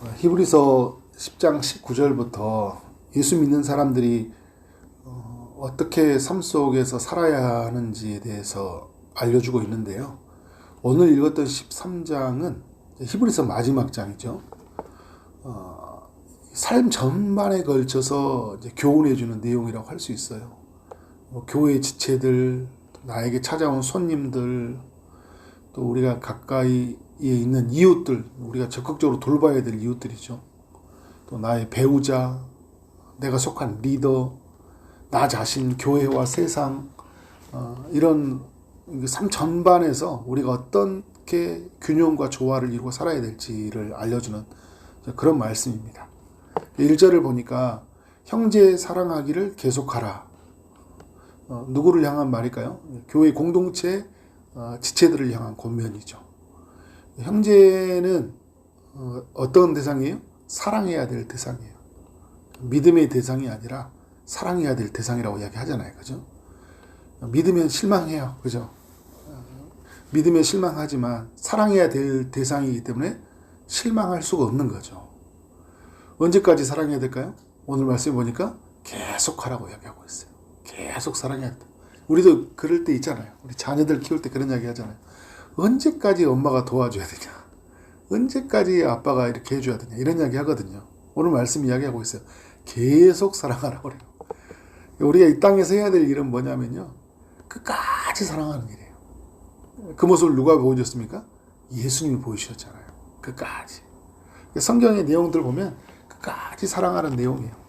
히브리서 10장 19절부터 예수 믿는 사람들이 어떻게 삶 속에서 살아야 하는지에 대해서 알려주고 있는데요. 오늘 읽었던 13장은 히브리서 마지막 장이죠. 삶 전반에 걸쳐서 이제 교훈해주는 내용이라고 할 수 있어요. 교회 지체들, 나에게 찾아온 손님들, 또 우리가 가까이에 있는 이웃들, 우리가 적극적으로 돌봐야 될 이웃들이죠. 또 나의 배우자, 내가 속한 리더, 나 자신, 교회와 세상, 이런 삶 전반에서 우리가 어떻게 균형과 조화를 이루고 살아야 될지를 알려주는 그런 말씀입니다. 1절을 보니까 형제 사랑하기를 계속하라. 누구를 향한 말일까요? 교회 공동체 지체들을 향한 권면이죠. 형제는 어떤 대상이에요? 사랑해야 될 대상이에요. 믿음의 대상이 아니라 사랑해야 될 대상이라고 이야기하잖아요. 그죠? 믿으면 실망해요. 그죠? 믿으면 실망하지만 사랑해야 될 대상이기 때문에 실망할 수가 없는 거죠. 언제까지 사랑해야 될까요? 오늘 말씀 보니까 계속 하라고 이야기하고 있어요. 계속 사랑해야 돼. 우리도 그럴 때 있잖아요. 우리 자녀들 키울 때 그런 이야기 하잖아요. 언제까지 엄마가 도와줘야 되냐? 언제까지 아빠가 이렇게 해줘야 되냐? 이런 이야기 하거든요. 오늘 말씀 이야기하고 있어요. 계속 사랑하라고 그래요. 우리가 이 땅에서 해야 될 일은 뭐냐면요. 끝까지 사랑하는 일이에요. 그 모습을 누가 보여줬습니까? 예수님이 보여주셨잖아요. 끝까지. 성경의 내용들 보면 끝까지 사랑하는 내용이에요.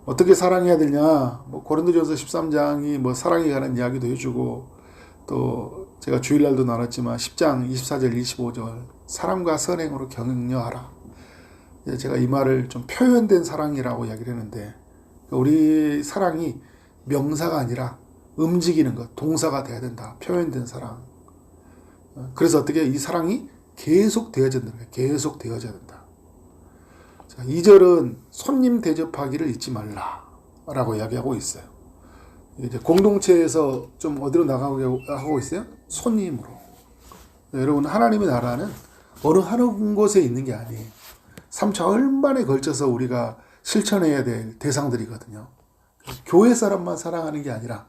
어떻게 사랑해야 되냐? 고린도전서 13장이 사랑에 관한 이야기도 해주고, 또 제가 주일날도 나눴지만 10장 24절 25절 사랑과 선행으로 격려하라. 제가 이 말을 좀 표현된 사랑이라고 이야기를 했는데, 우리 사랑이 명사가 아니라 움직이는 것, 동사가 돼야 된다. 표현된 사랑. 그래서 어떻게 이 사랑이 계속 되어져야 된다. 계속 되어져야 된다. 2절은 손님 대접하기를 잊지 말라라고 이야기하고 있어요. 이제 공동체에서 좀 어디로 나가고 하고 있어요? 손님으로. 여러분, 하나님의 나라는 어느 한 곳에 있는 게 아니에요. 삶 전반에 걸쳐서 우리가 실천해야 될 대상들이거든요. 교회 사람만 사랑하는 게 아니라,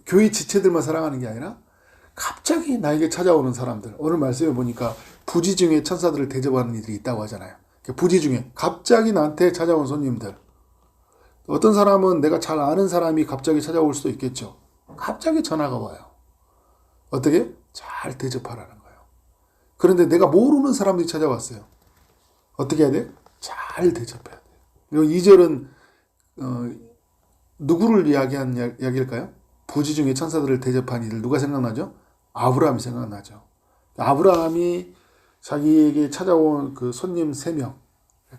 교회 지체들만 사랑하는 게 아니라 갑자기 나에게 찾아오는 사람들. 오늘 말씀에 보니까 부지 중에 천사들을 대접하는 이들이 있다고 하잖아요. 부지 중에 갑자기 나한테 찾아온 손님들. 어떤 사람은 내가 잘 아는 사람이 갑자기 찾아올 수도 있겠죠. 갑자기 전화가 와요. 어떻게? 잘 대접하라는 거예요. 그런데 내가 모르는 사람들이 찾아왔어요. 어떻게 해야 돼? 잘 대접해야 돼요. 그리고 2절은 누구를 이야기한 이야기일까요? 부지 중에 천사들을 대접한 이들. 누가 생각나죠? 아브라함이 생각나죠. 아브라함이 자기에게 찾아온 그 손님 3명.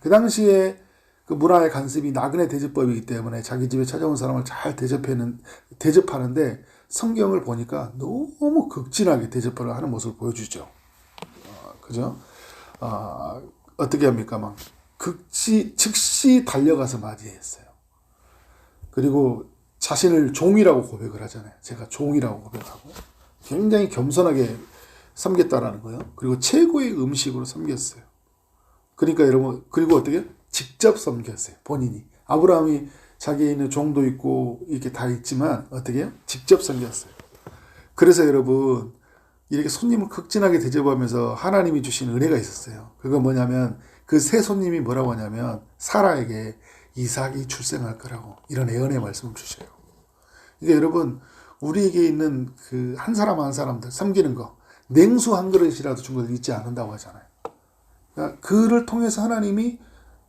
그 당시에 그 문화의 관습이 나그네 대접법이기 때문에 자기 집에 찾아온 사람을 잘 대접하는데 성경을 보니까 너무 극진하게 대접을 하는 모습을 보여주죠. 그죠? 어떻게 합니까? 막 즉시 달려가서 맞이했어요. 그리고 자신을 종이라고 고백을 하잖아요. 제가 종이라고 고백하고 굉장히 겸손하게 섬겼다라는 거예요. 그리고 최고의 음식으로 섬겼어요. 그러니까 여러분, 그리고 어떻게? 직접 섬겼어요. 본인이. 아브라함이 자기에 있는 종도 있고 이렇게 다 있지만 어떻게 해요? 직접 섬겼어요. 그래서 여러분, 이렇게 손님을 극진하게 대접하면서 하나님이 주신 은혜가 있었어요. 그건 뭐냐면 그 새 손님이 뭐라고 하냐면 사라에게 이삭이 출생할 거라고 이런 예언의 말씀을 주셔요. 그러니까 여러분, 우리에게 있는 그 한 사람 한 사람들 섬기는 거, 냉수 한 그릇이라도 준 걸 잊지 않는다고 하잖아요. 그러니까 그를 통해서 하나님이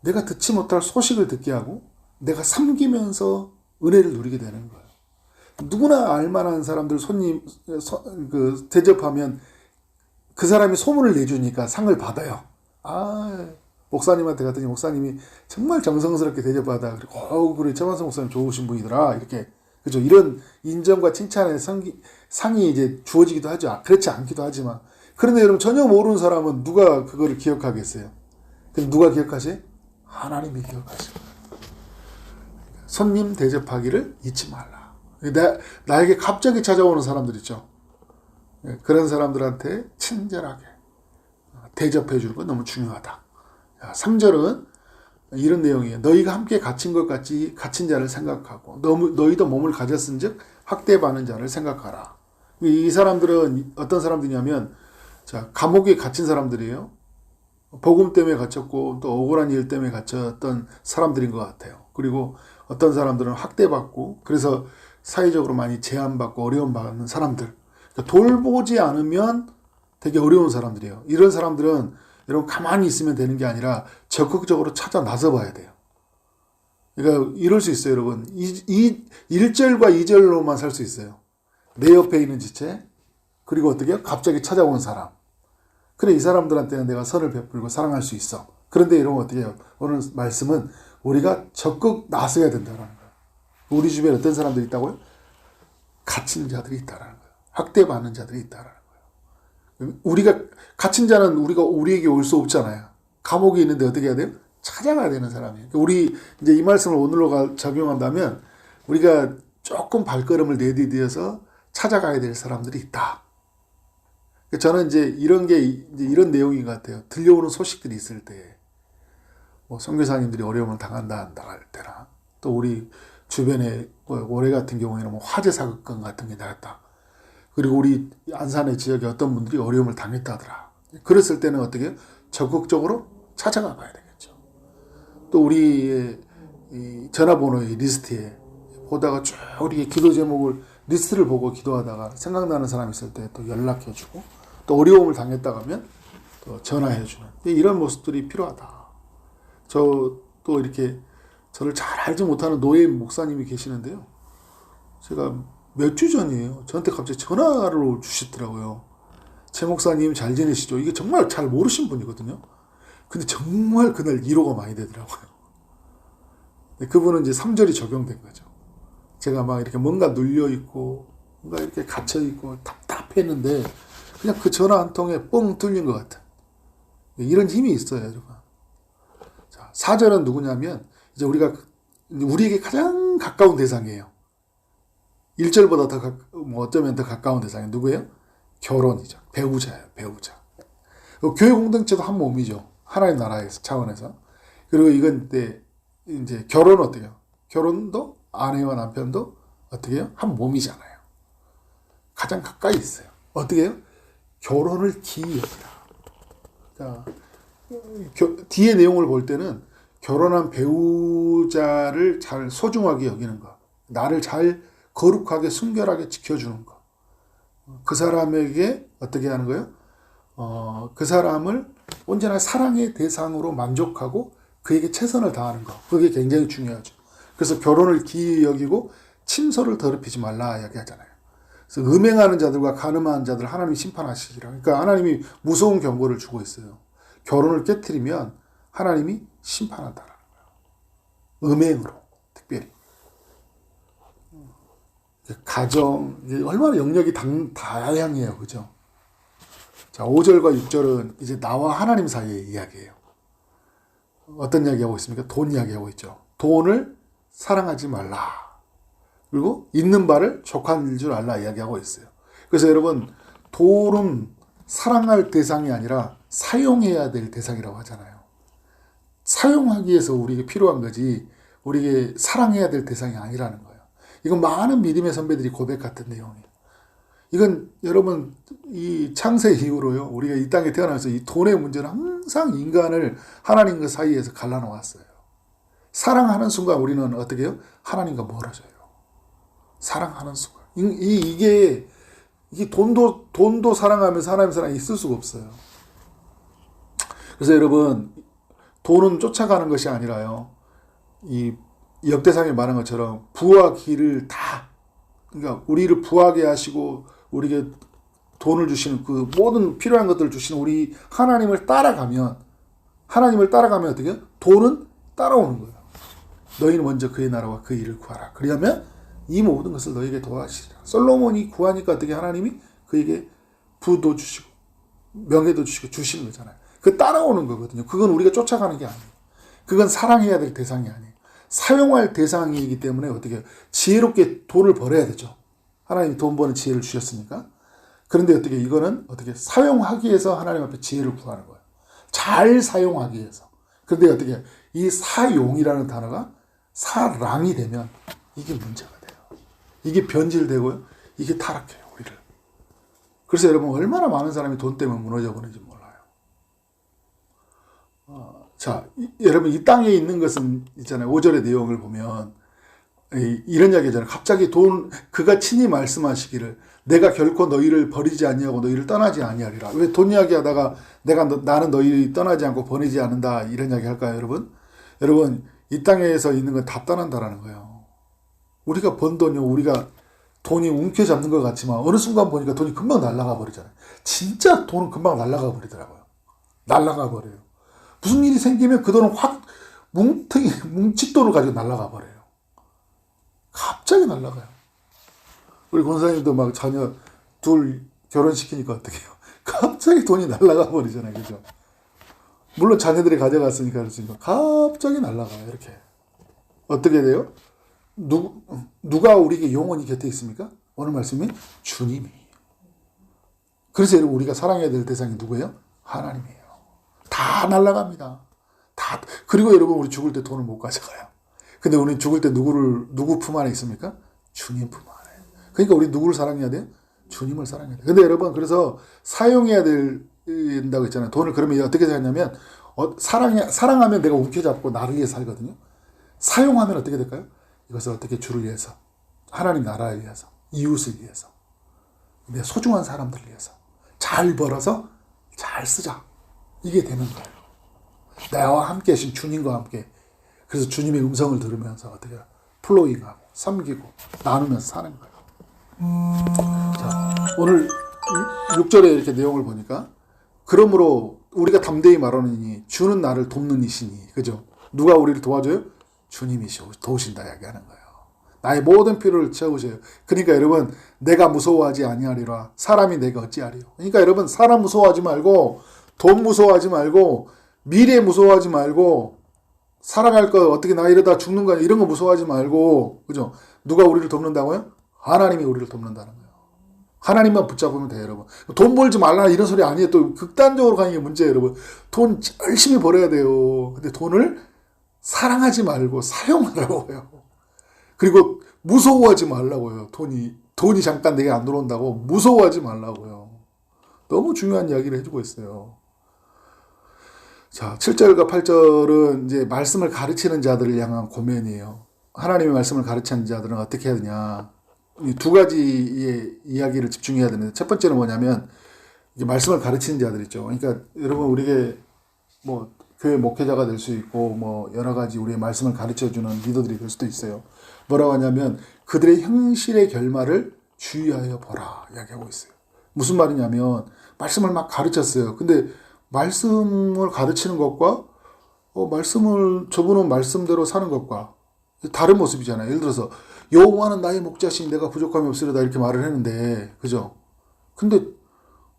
내가 듣지 못할 소식을 듣게 하고 내가 섬기면서 은혜를 누리게 되는 거예요. 누구나 알만한 사람들 대접하면 그 사람이 소문을 내주니까 상을 받아요. 목사님한테 갔더니 목사님이 정말 정성스럽게 대접받아. 그리고 그래, 최만성 목사님 좋으신 분이더라. 이렇게. 그죠? 이런 인정과 칭찬의 상이 이제 주어지기도 하죠. 그렇지 않기도 하지만. 그런데 여러분, 전혀 모르는 사람은 누가 그거를 기억하겠어요? 근데 누가 기억하지? 하나님이 기억하셔. 손님 대접하기를 잊지 말라. 나에게 갑자기 찾아오는 사람들 있죠. 그런 사람들한테 친절하게 대접해 주는 건 너무 중요하다. 3절은 이런 내용이에요. 너희가 함께 갇힌 것 같이 갇힌 자를 생각하고 너희도 몸을 가졌은즉 학대받는 자를 생각하라. 이 사람들은 어떤 사람들이냐면 감옥에 갇힌 사람들이에요. 복음 때문에 갇혔고 또 억울한 일 때문에 갇혔던 사람들인 것 같아요. 그리고 어떤 사람들은 학대받고 그래서 사회적으로 많이 제한받고 어려움받는 사람들. 그러니까 돌보지 않으면 되게 어려운 사람들이에요. 이런 사람들은 여러분 가만히 있으면 되는 게 아니라 적극적으로 찾아 나서 봐야 돼요. 그러니까 이럴 수 있어요, 여러분. 1절과 2절로만 살 수 있어요. 내 옆에 있는 지체, 그리고 어떻게 해요? 갑자기 찾아온 사람. 그래, 이 사람들한테는 내가 선을 베풀고 사랑할 수 있어. 그런데 이러면 어떻게 해요? 오늘 말씀은 우리가 적극 나서야 된다는 거예요. 우리 주변에 어떤 사람들이 있다고요? 갇힌 자들이 있다는 거예요. 학대받는 자들이 있다는 거예요. 우리가 갇힌 자는 우리에게 올 수 없잖아요. 감옥에 있는데 어떻게 해야 돼요? 찾아가야 되는 사람이에요. 우리 이제 이 말씀을 오늘로 적용한다면 우리가 조금 발걸음을 내디뎌서 찾아가야 될 사람들이 있다. 저는 이제 이런 내용인 것 같아요. 들려오는 소식들이 있을 때, 선교사님들이 어려움을 당할 때나, 또 우리 주변에 올해 같은 경우에는 화재 사건 같은 게 나갔다. 그리고 우리 안산의 지역에 어떤 분들이 어려움을 당했다더라. 그랬을 때는 어떻게 해요? 적극적으로 찾아가 봐야 되겠죠. 또 우리의 이 전화번호의 리스트에 보다가 쭉 우리 기도 제목을 리스트를 보고 기도하다가 생각나는 사람 있을 때 또 연락해주고 또 어려움을 당했다 하면 또 전화해주는 이런 모습들이 필요하다. 또 이렇게 저를 잘 알지 못하는 노예 목사님이 계시는데요. 제가 몇 주 전이에요. 저한테 갑자기 전화를 주시더라고요. 최 목사님 잘 지내시죠? 이게 정말 잘 모르신 분이거든요. 근데 정말 그날 위로가 많이 되더라고요. 그분은 이제 3절이 적용된 거죠. 제가 막 이렇게 뭔가 눌려있고, 뭔가 이렇게 갇혀있고, 답답했는데, 그냥 그 전화 한 통에 뻥 뚫린 것 같은. 이런 힘이 있어요, 여러분. 자, 4절은 누구냐면, 이제 우리에게 가장 가까운 대상이에요. 1절보다 어쩌면 더 가까운 대상이 누구예요? 결혼이죠. 배우자예요, 배우자. 교회 공동체도 한 몸이죠. 하나님 나라에서, 차원에서. 그리고 이건 이제 결혼은 어떻게 해요? 결혼도 아내와 남편도 어떻게 해요? 한 몸이잖아요. 가장 가까이 있어요. 어떻게 해요? 결혼을 기이 여기다. 자, 뒤에 내용을 볼 때는 결혼한 배우자를 잘 소중하게 여기는 것. 나를 잘 거룩하게 순결하게 지켜주는 것. 그 사람에게 어떻게 하는 거예요? 그 사람을 언제나 사랑의 대상으로 만족하고 그에게 최선을 다하는 것. 그게 굉장히 중요하죠. 그래서 결혼을 기이 여기고 침소를 더럽히지 말라 이야기하잖아요. 그래서 음행하는 자들과 간음하는 자들 하나님이 심판하시리라. 그러니까 하나님이 무서운 경고를 주고 있어요. 결혼을 깨트리면 하나님이 심판한다는 거예요. 음행으로 특별히. 가정, 얼마나 영역이 다양해요. 그죠? 자, 5절과 6절은 이제 나와 하나님 사이의 이야기예요. 어떤 이야기하고 있습니까? 돈 이야기하고 있죠. 돈을 사랑하지 말라. 그리고 있는 바를 족한 줄 알라 이야기하고 있어요. 그래서 여러분, 돈은 사랑할 대상이 아니라 사용해야 될 대상이라고 하잖아요. 사용하기 위해서 우리에게 필요한 거지 우리에게 사랑해야 될 대상이 아니라는 거예요. 이건 많은 믿음의 선배들이 고백했던 내용이에요. 이건 여러분 이 창세 이후로요. 우리가 이 땅에 태어나면서 이 돈의 문제는 항상 인간을 하나님과 사이에서 갈라놓았어요. 사랑하는 순간 우리는 어떻게 해요? 하나님과 멀어져요. 사랑하는 순간. 이게 돈도 사랑하면서 하나님 사랑이 있을 수가 없어요. 그래서 여러분 돈은 쫓아가는 것이 아니라요. 이 역대상에 말한 것처럼 부와 기를 다 그러니까 우리를 부하게 하시고 우리에게 돈을 주시는 그 모든 필요한 것들을 주시는 우리 하나님을 따라가면 어떻게 해요? 돈은 따라오는 거예요. 너희는 먼저 그의 나라와 그 일을 구하라. 그러면 이 모든 것을 너희에게 도와주시리라. 솔로몬이 구하니까 어떻게 하나님이 그에게 부도 주시고 명예도 주시고 주시는 거잖아요. 그 따라오는 거거든요. 그건 우리가 쫓아가는 게 아니에요. 그건 사랑해야 될 대상이 아니에요. 사용할 대상이기 때문에 어떻게 해요? 지혜롭게 돈을 벌어야 되죠. 하나님이 돈 버는 지혜를 주셨으니까. 그런데 이거는 어떻게 사용하기 위해서 하나님 앞에 지혜를 구하는 거예요. 잘 사용하기 위해서. 근데 어떻게 이 사용이라는 단어가 사랑이 되면 이게 문제가 돼요. 이게 변질되고요. 이게 타락해요, 우리를. 그래서 여러분 얼마나 많은 사람이 돈 때문에 무너져 버리는지 몰라요. 자, 여러분 이 땅에 있는 것은 있잖아요. 5절의 내용을 보면 이런 이야기잖아요. 갑자기 그가 친히 말씀하시기를 내가 결코 너희를 버리지 아니하고 너희를 떠나지 아니하리라. 왜 돈 이야기하다가 나는 너희 떠나지 않고 버리지 않는다 이런 이야기 할까요, 여러분? 여러분 이 땅에서 있는 건 다 떠난다라는 거예요. 우리가 번 돈이요, 우리가 돈이 움켜잡는 것 같지만 어느 순간 보니까 돈이 금방 날아가 버리잖아요. 진짜 돈은 금방 날아가 버리더라고요. 날아가 버려요. 무슨 일이 생기면 그 돈은 확 뭉칫돈을 가지고 날아가 버려요. 갑자기 날아가요. 우리 권사님도 막 자녀 둘 결혼시키니까 어떡해요? 갑자기 돈이 날아가 버리잖아요. 그죠? 물론 자녀들이 가져갔으니까 그렇습니다. 갑자기 날아가요. 이렇게. 어떻게 돼요? 누가 우리에게 영원히 곁에 있습니까? 오늘 말씀이 주님이. 그래서 여러분 우리가 사랑해야 될 대상이 누구예요? 하나님이에요. 다 날아갑니다. 다. 그리고 여러분 우리 죽을 때 돈을 못 가져가요. 근데 우리 죽을 때 누구 품 안에 있습니까? 주님 품 안에. 그러니까 우리 누구를 사랑해야 돼요? 주님을 사랑해야 돼요. 근데 여러분 그래서 사용해야 된다고 했잖아요. 돈을 그러면 어떻게 생각하냐면 사랑하면 내가 움켜잡고 나를 위해 살거든요. 사용하면 어떻게 될까요? 이것을 어떻게 주를 위해서, 하나님 나라를 위해서, 이웃을 위해서, 내 소중한 사람들을 위해서 잘 벌어서 잘 쓰자. 이게 되는 거예요. 나와 함께 하신 주님과 함께. 그래서 주님의 음성을 들으면서 어떻게 플로잉하고 섬기고 나누면서 사는 거예요. 자, 오늘 6절에 이렇게 내용을 보니까 그러므로 우리가 담대히 말하느니 주는 나를 돕는 이시니. 그죠? 누가 우리를 도와줘요? 주님이시오. 도우신다 이야기하는 거예요. 나의 모든 필요를 채우셔요. 그러니까 여러분 내가 무서워하지 아니하리라. 사람이 내가 어찌하리요. 그러니까 여러분 사람 무서워하지 말고 돈 무서워하지 말고 미래 무서워하지 말고 살아갈 거 어떻게 나 이러다 죽는 거야 이런 거 무서워하지 말고 그죠? 누가 우리를 돕는다고요? 하나님이 우리를 돕는다는 거예요. 하나님만 붙잡으면 돼요, 여러분. 돈 벌지 말라 이런 소리 아니에요. 또 극단적으로 가는 게 문제예요, 여러분. 돈 열심히 벌어야 돼요. 근데 돈을 사랑하지 말고 사용하라고요. 그리고 무서워하지 말라고요. 돈이 잠깐 내게 안 들어온다고 무서워하지 말라고요. 너무 중요한 이야기를 해주고 있어요. 자, 7절과 8절은 이제 말씀을 가르치는 자들을 향한 고면이에요. 하나님의 말씀을 가르치는 자들은 어떻게 해야 되냐. 이 두 가지의 이야기를 집중해야 되는데, 첫 번째는 뭐냐면, 이제 말씀을 가르치는 자들 있죠. 그러니까 여러분, 우리에게 뭐, 교회 목회자가 될 수 있고, 뭐, 여러 가지 우리의 말씀을 가르쳐 주는 리더들이 될 수도 있어요. 뭐라고 하냐면, 그들의 형실의 결말을 주의하여 보라. 이야기하고 있어요. 무슨 말이냐면, 말씀을 막 가르쳤어요. 근데, 말씀을 가르치는 것과 저분은 말씀대로 사는 것과 다른 모습이잖아요. 예를 들어서 여호와는 나의 목자신 내가 부족함이 없으리다 이렇게 말을 했는데 그죠? 근데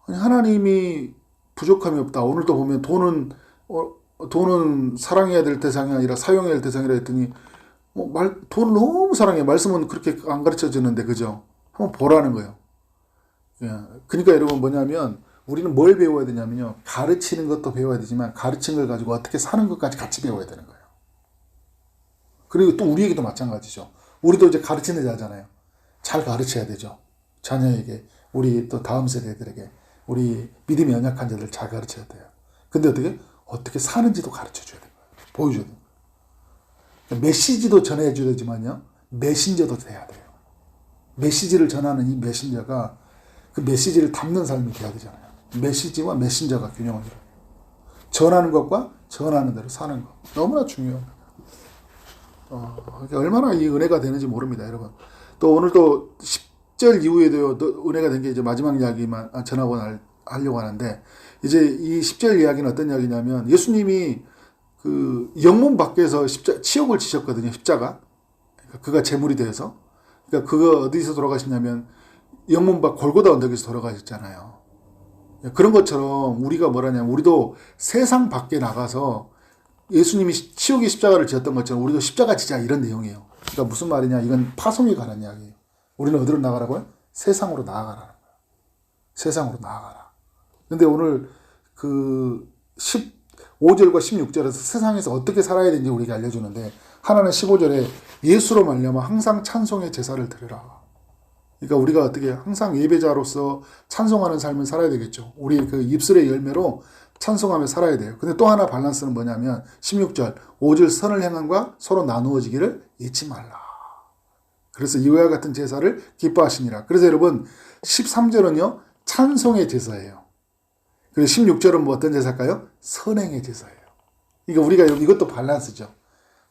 하나님이 부족함이 없다. 오늘도 보면 돈은 사랑해야 될 대상이 아니라 사용해야 될 대상이라 했더니 돈을 너무 사랑해. 말씀은 그렇게 안 가르쳐 주는데 그죠? 한번 보라는 거예요. 그러니까 여러분 뭐냐면 우리는 뭘 배워야 되냐면요. 가르치는 것도 배워야 되지만 가르친 걸 가지고 어떻게 사는 것까지 같이 배워야 되는 거예요. 그리고 또 우리에게도 마찬가지죠. 우리도 이제 가르치는 자잖아요. 잘 가르쳐야 되죠. 자녀에게, 우리 또 다음 세대들에게, 우리 믿음이 연약한 자들 잘 가르쳐야 돼요. 근데 어떻게 사는지도 가르쳐 줘야 돼요. 보여줘야 돼요. 메시지도 전해줘야 되지만요. 메신저도 돼야 돼요. 메시지를 전하는 이 메신저가 그 메시지를 담는 삶이 돼야 되잖아요. 메시지와 메신저가 균형을 이뤄요. 전하는 것과 전하는 대로 사는 것. 너무나 중요합니다. 얼마나 이 은혜가 되는지 모릅니다, 여러분. 또 오늘 또 10절 이후에도 또 은혜가 된 게 이제 마지막 이야기만 전하고 하려고 하는데, 이제 이 10절 이야기는 어떤 이야기냐면, 예수님이 그 영문 밖에서 치욕을 지셨거든요, 십자가. 그러니까 그가 제물이 되어서. 그러니까 그가 어디서 돌아가셨냐면, 영문 밖 골고다 언덕에서 돌아가셨잖아요. 그런 것처럼 우리가 뭐라냐면, 우리도 세상 밖에 나가서 예수님이 치욕의 십자가를 지었던 것처럼 우리도 십자가 지자 이런 내용이에요. 그러니까 무슨 말이냐? 이건 파송에 관한 이야기예요. 우리는 어디로 나가라고요? 세상으로 나아가라는 거예요. 세상으로 나아가라. 근데 오늘 그 15절과 16절에서 세상에서 어떻게 살아야 되는지 우리에게 알려주는데, 하나는 15절에 예수로 말미암아 항상 찬송의 제사를 드리라. 그러니까 우리가 어떻게 항상 예배자로서 찬송하는 삶을 살아야 되겠죠. 우리 그 입술의 열매로 찬송하며 살아야 돼요. 근데 또 하나 밸런스는 뭐냐면 16절 5절 선을 행함과 서로 나누어지기를 잊지 말라. 그래서 이와 같은 제사를 기뻐하시니라. 그래서 여러분 13절은요 찬송의 제사예요. 그리고 16절은 뭐 어떤 제사일까요? 선행의 제사예요. 그러니까 우리가 이것도 밸런스죠.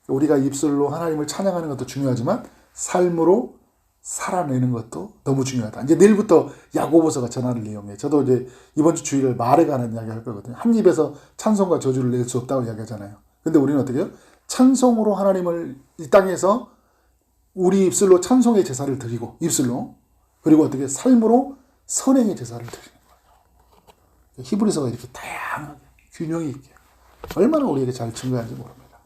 우리가 입술로 하나님을 찬양하는 것도 중요하지만 삶으로 살아내는 것도 너무 중요하다. 이제 내일부터 야고보서가 전하는 내용이에요. 저도 이제 이번 주 주일을 말에 관한 이야기 할 거거든요. 한 입에서 찬송과 저주를 낼 수 없다고 이야기하잖아요. 근데 우리는 어떻게 해요? 찬송으로 하나님을 이 땅에서 우리 입술로 찬송의 제사를 드리고, 입술로, 그리고 어떻게 삶으로 선행의 제사를 드리는 거예요. 히브리서가 이렇게 다양하게 균형이 있게 얼마나 우리에게 잘 증거하는지 모릅니다.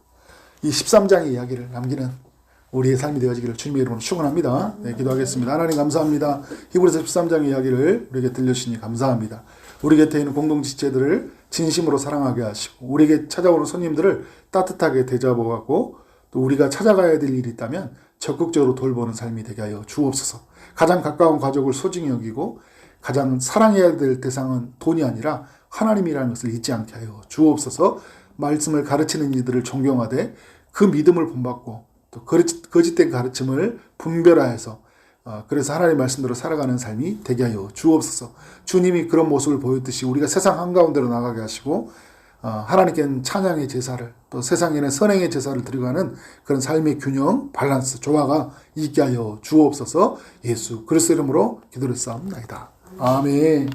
이 13장의 이야기를 남기는 우리의 삶이 되어지기를 주님의 이름으로 축원합니다. 네, 기도하겠습니다. 하나님 감사합니다. 히브리서 13장의 이야기를 우리에게 들려주시니 감사합니다. 우리 곁에 있는 공동지체들을 진심으로 사랑하게 하시고, 우리에게 찾아오는 손님들을 따뜻하게 대접하고, 또 우리가 찾아가야 될 일이 있다면 적극적으로 돌보는 삶이 되게 하여 주옵소서. 가장 가까운 가족을 소중히 여기고 가장 사랑해야 될 대상은 돈이 아니라 하나님이라는 것을 잊지 않게 하여 주옵소서. 말씀을 가르치는 이들을 존경하되 그 믿음을 본받고 또 거짓된 가르침을 분별하여서 그래서 하나님의 말씀대로 살아가는 삶이 되게 하여 주옵소서. 주님이 그런 모습을 보였듯이 우리가 세상 한가운데로 나가게 하시고 하나님께는 찬양의 제사를, 또 세상에는 선행의 제사를 드리고가는 그런 삶의 균형, 밸런스, 조화가 있게 하여 주옵소서. 예수 그리스도 이름으로 기도를 쌓옵나이다. 아멘.